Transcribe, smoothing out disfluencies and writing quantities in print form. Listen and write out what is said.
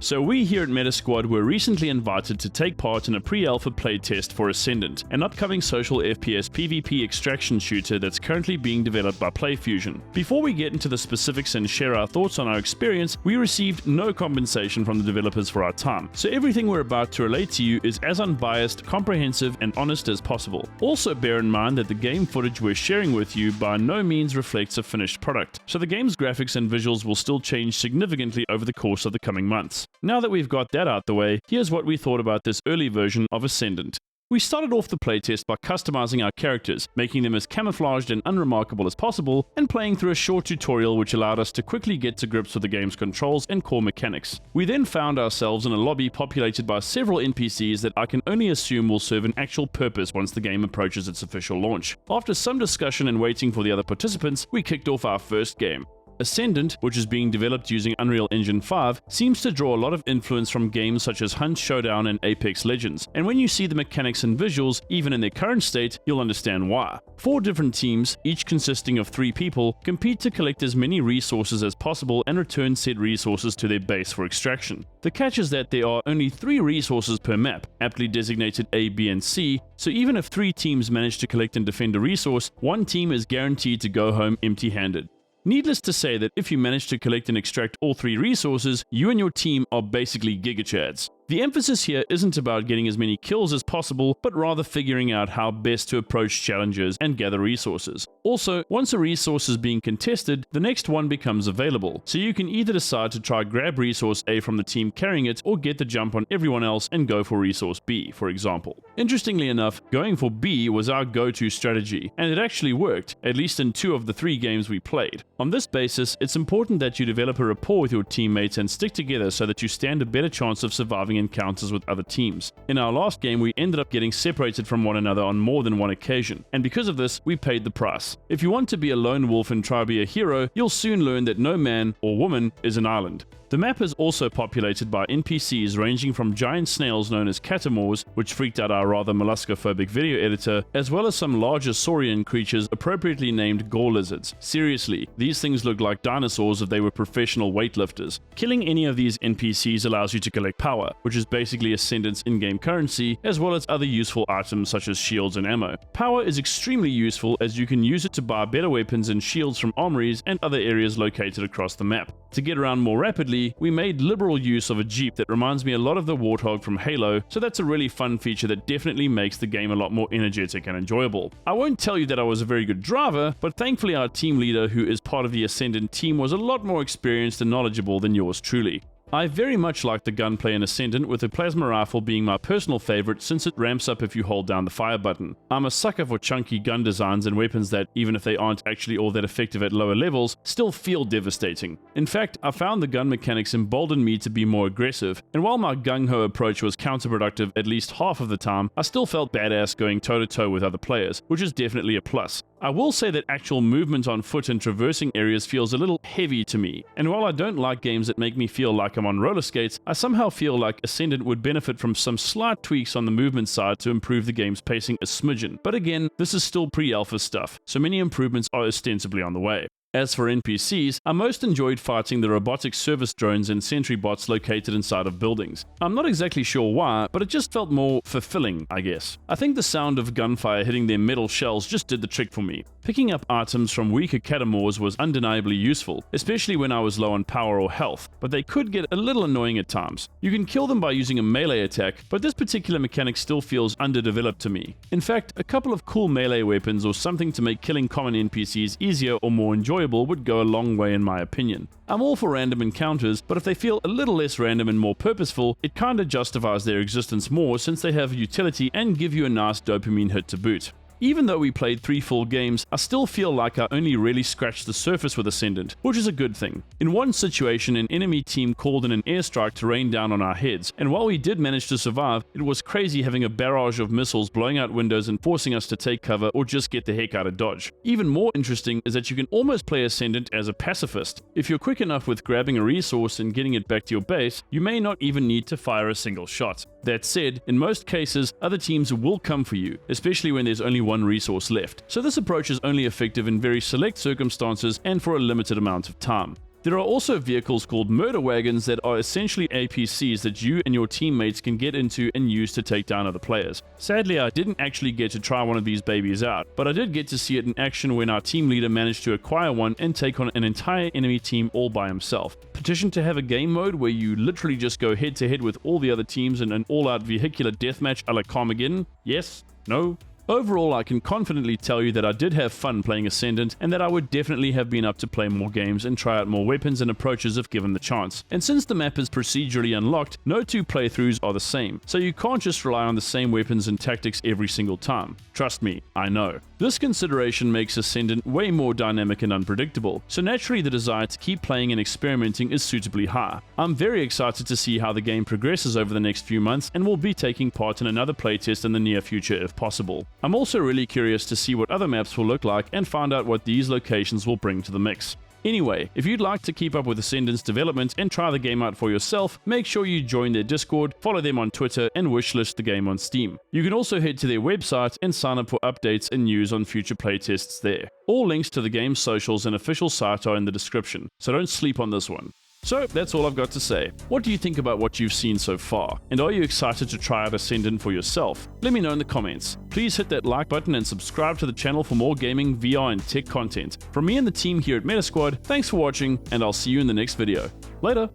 So we here at Metasquad were recently invited to take part in a pre-alpha playtest for Ascendant, an upcoming social FPS PvP extraction shooter that's currently being developed by PlayFusion. Before we get into the specifics and share our thoughts on our experience, we received no compensation from the developers for our time, so everything we're about to relate to you is as unbiased, comprehensive, and honest as possible. Also bear in mind that the game footage we're sharing with you by no means reflects a finished product, so the game's graphics and visuals will still change significantly over the course of the coming months. Now that we've got that out the way, here's what we thought about this early version of Ascendant. We started off the playtest by customizing our characters, making them as camouflaged and unremarkable as possible, and playing through a short tutorial which allowed us to quickly get to grips with the game's controls and core mechanics. We then found ourselves in a lobby populated by several NPCs that I can only assume will serve an actual purpose once the game approaches its official launch. After some discussion and waiting for the other participants, we kicked off our first game. Ascendant, which is being developed using Unreal Engine 5, seems to draw a lot of influence from games such as Hunt Showdown and Apex Legends, and when you see the mechanics and visuals, even in their current state, you'll understand why. 4 different teams, each consisting of 3 people, compete to collect as many resources as possible and return said resources to their base for extraction. The catch is that there are only 3 resources per map, aptly designated A, B, and C, so even if 3 teams manage to collect and defend a resource, one team is guaranteed to go home empty-handed. Needless to say that if you manage to collect and extract all 3 resources, you and your team are basically gigachads. The emphasis here isn't about getting as many kills as possible, but rather figuring out how best to approach challenges and gather resources. Also, once a resource is being contested, the next one becomes available, so you can either decide to try grab resource A from the team carrying it, or get the jump on everyone else and go for resource B, for example. Interestingly enough, going for B was our go-to strategy, and it actually worked, at least in 2 of the 3 games we played. On this basis, it's important that you develop a rapport with your teammates and stick together so that you stand a better chance of surviving encounters with other teams. In our last game, we ended up getting separated from one another on more than one occasion, and because of this, we paid the price. If you want to be a lone wolf and try to be a hero, you'll soon learn that no man or woman is an island. The map is also populated by NPCs ranging from giant snails known as catamores, which freaked out our rather molluscophobic video editor, as well as some larger saurian creatures appropriately named gore lizards. Seriously, these things look like dinosaurs if they were professional weightlifters. Killing any of these NPCs allows you to collect power, which is basically Ascendant's in-game currency, as well as other useful items such as shields and ammo. Power is extremely useful as you can use it to buy better weapons and shields from armories and other areas located across the map. To get around more rapidly, we made liberal use of a jeep that reminds me a lot of the Warthog from Halo, so that's a really fun feature that definitely makes the game a lot more energetic and enjoyable. I won't tell you that I was a very good driver, but thankfully our team leader, who is part of the Ascendant team, was a lot more experienced and knowledgeable than yours truly. I very much like the gunplay in Ascendant, with the plasma rifle being my personal favorite since it ramps up if you hold down the fire button. I'm a sucker for chunky gun designs and weapons that, even if they aren't actually all that effective at lower levels, still feel devastating. In fact, I found the gun mechanics emboldened me to be more aggressive, and while my gung-ho approach was counterproductive at least half of the time, I still felt badass going toe-to-toe with other players, which is definitely a plus. I will say that actual movement on foot and traversing areas feels a little heavy to me, and while I don't like games that make me feel like I'm on roller skates, I somehow feel like Ascendant would benefit from some slight tweaks on the movement side to improve the game's pacing a smidgen. But again, this is still pre-alpha stuff, so many improvements are ostensibly on the way. As for NPCs, I most enjoyed fighting the robotic service drones and sentry bots located inside of buildings. I'm not exactly sure why, but it just felt more fulfilling, I guess. I think the sound of gunfire hitting their metal shells just did the trick for me. Picking up items from weaker catamores was undeniably useful, especially when I was low on power or health, but they could get a little annoying at times. You can kill them by using a melee attack, but this particular mechanic still feels underdeveloped to me. In fact, a couple of cool melee weapons or something to make killing common NPCs easier or more enjoyable would go a long way in my opinion. I'm all for random encounters, but if they feel a little less random and more purposeful, it kinda justifies their existence more since they have utility and give you a nice dopamine hit to boot. Even though we played 3 full games, I still feel like I only really scratched the surface with Ascendant, which is a good thing. In one situation, an enemy team called in an airstrike to rain down on our heads, and while we did manage to survive, it was crazy having a barrage of missiles blowing out windows and forcing us to take cover or just get the heck out of dodge. Even more interesting is that you can almost play Ascendant as a pacifist. If you're quick enough with grabbing a resource and getting it back to your base, you may not even need to fire a single shot. That said, in most cases, other teams will come for you, especially when there's only one resource left. So this approach is only effective in very select circumstances and for a limited amount of time. There are also vehicles called murder wagons that are essentially APCs that you and your teammates can get into and use to take down other players. Sadly, I didn't actually get to try one of these babies out, but I did get to see it in action when our team leader managed to acquire one and take on an entire enemy team all by himself. Petition to have a game mode where you literally just go head to head with all the other teams in an all-out vehicular deathmatch a la Carmageddon? Yes? No? Overall, I can confidently tell you that I did have fun playing Ascendant, and that I would definitely have been up to play more games and try out more weapons and approaches if given the chance. And since the map is procedurally unlocked, no two playthroughs are the same, so you can't just rely on the same weapons and tactics every single time. Trust me, I know. This consideration makes Ascendant way more dynamic and unpredictable, so naturally the desire to keep playing and experimenting is suitably high. I'm very excited to see how the game progresses over the next few months, and will be taking part in another playtest in the near future if possible. I'm also really curious to see what other maps will look like and find out what these locations will bring to the mix. Anyway, if you'd like to keep up with Ascendant's development and try the game out for yourself, make sure you join their Discord, follow them on Twitter, and wishlist the game on Steam. You can also head to their website and sign up for updates and news on future playtests there. All links to the game's socials and official site are in the description, so don't sleep on this one. So that's all I've got to say. What do you think about what you've seen so far? And are you excited to try out Ascendant for yourself? Let me know in the comments. Please hit that like button and subscribe to the channel for more gaming, VR, and tech content. From me and the team here at Metasquad, thanks for watching, and I'll see you in the next video. Later!